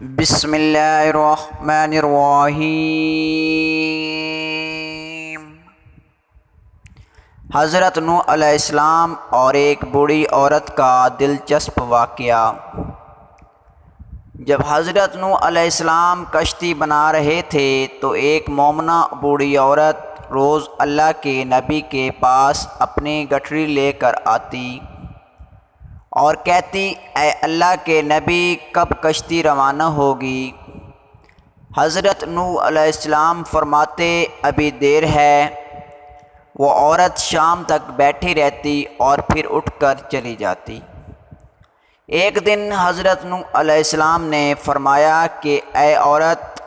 بسم اللہ الرحمن الرحیم۔ حضرت نوح علیہ السلام اور ایک بوڑھی عورت کا دلچسپ واقعہ۔ جب حضرت نوح علیہ السلام کشتی بنا رہے تھے تو ایک مومنہ بوڑھی عورت روز اللہ کے نبی کے پاس اپنی گٹھڑی لے کر آتی اور کہتی، اے اللہ کے نبی، کب کشتی روانہ ہوگی؟ حضرت نوح علیہ السلام فرماتے، ابھی دیر ہے۔ وہ عورت شام تک بیٹھی رہتی اور پھر اٹھ کر چلی جاتی۔ ایک دن حضرت نوح علیہ السلام نے فرمایا کہ اے عورت،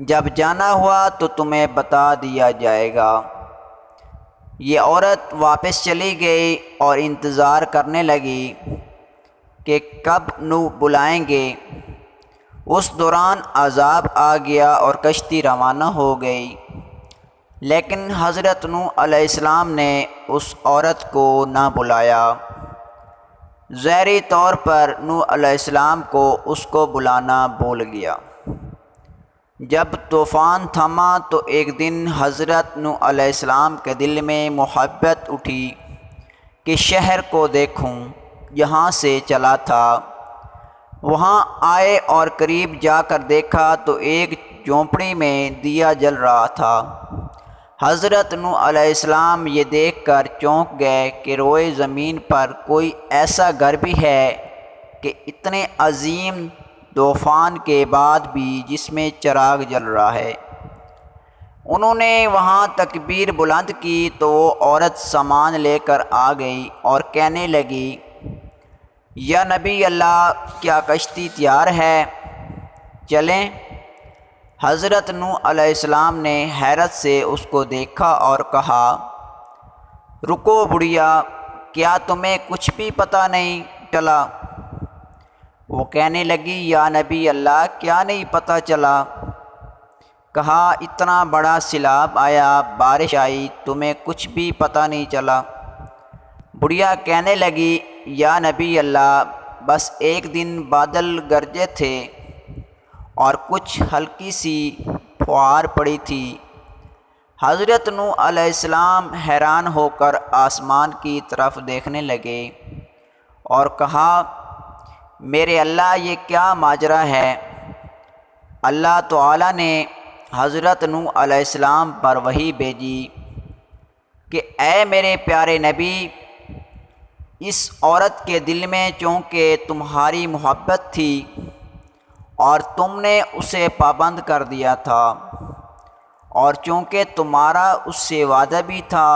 جب جانا ہوا تو تمہیں بتا دیا جائے گا۔ یہ عورت واپس چلی گئی اور انتظار کرنے لگی کہ کب نوح بلائیں گے۔ اس دوران عذاب آ گیا اور کشتی روانہ ہو گئی، لیکن حضرت نوح علیہ السلام نے اس عورت کو نہ بلایا۔ ظاہری طور پر نوح علیہ السلام کو اس کو بلانا بھول گیا۔ جب طوفان تھما تو ایک دن حضرت نوح علیہ السلام کے دل میں محبت اٹھی کہ شہر کو دیکھوں جہاں سے چلا تھا۔ وہاں آئے اور قریب جا کر دیکھا تو ایک جھونپڑی میں دیا جل رہا تھا۔ حضرت نوح علیہ السلام یہ دیکھ کر چونک گئے کہ روئے زمین پر کوئی ایسا گھر بھی ہے کہ اتنے عظیم طوفان کے بعد بھی جس میں چراغ جل رہا ہے۔ انہوں نے وہاں تکبیر بلند کی تو وہ عورت سامان لے کر آ گئی اور کہنے لگی، یا نبی اللہ، کیا کشتی تیار ہے؟ چلیں۔ حضرت نوح علیہ السلام نے حیرت سے اس کو دیکھا اور کہا، رکو بڑھیا، کیا تمہیں کچھ بھی پتہ نہیں چلا؟ وہ کہنے لگی، یا نبی اللہ، کیا نہیں پتہ چلا؟ کہا، اتنا بڑا سیلاب آیا، بارش آئی، تمہیں کچھ بھی پتہ نہیں چلا؟ بڑھیا کہنے لگی، یا نبی اللہ، بس ایک دن بادل گرجے تھے اور کچھ ہلکی سی پھوار پڑی تھی۔ حضرت نوح علیہ السلام حیران ہو کر آسمان کی طرف دیکھنے لگے اور کہا، میرے اللہ، یہ کیا ماجرا ہے؟ اللہ تعالیٰ نے حضرت نوح علیہ السلام پر وحی بھیجی کہ اے میرے پیارے نبی، اس عورت کے دل میں چونکہ تمہاری محبت تھی اور تم نے اسے پابند کر دیا تھا، اور چونکہ تمہارا اس سے وعدہ بھی تھا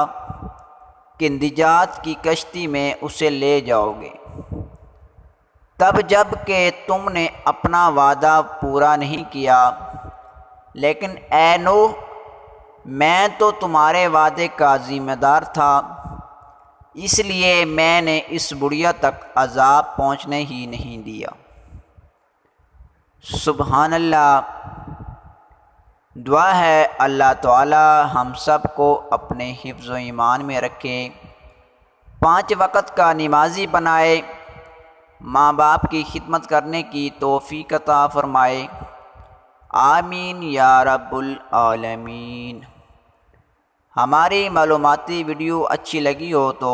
کہ نجات کی کشتی میں اسے لے جاؤ گے، تب جب کہ تم نے اپنا وعدہ پورا نہیں کیا، لیکن اے نوح، میں تو تمہارے وعدے کا ذمہ دار تھا، اس لیے میں نے اس بڑھیا تک عذاب پہنچنے ہی نہیں دیا۔ سبحان اللہ۔ دعا ہے اللہ تعالی ہم سب کو اپنے حفظ و ایمان میں رکھے، 5 وقت کا نمازی بنائے، ماں باپ کی خدمت کرنے کی توفیق عطا فرمائے، آمین یا رب العالمین۔ ہماری معلوماتی ویڈیو اچھی لگی ہو تو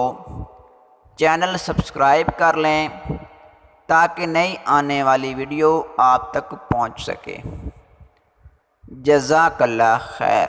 چینل سبسکرائب کر لیں تاکہ نئی آنے والی ویڈیو آپ تک پہنچ سکے۔ جزاک اللہ خیر۔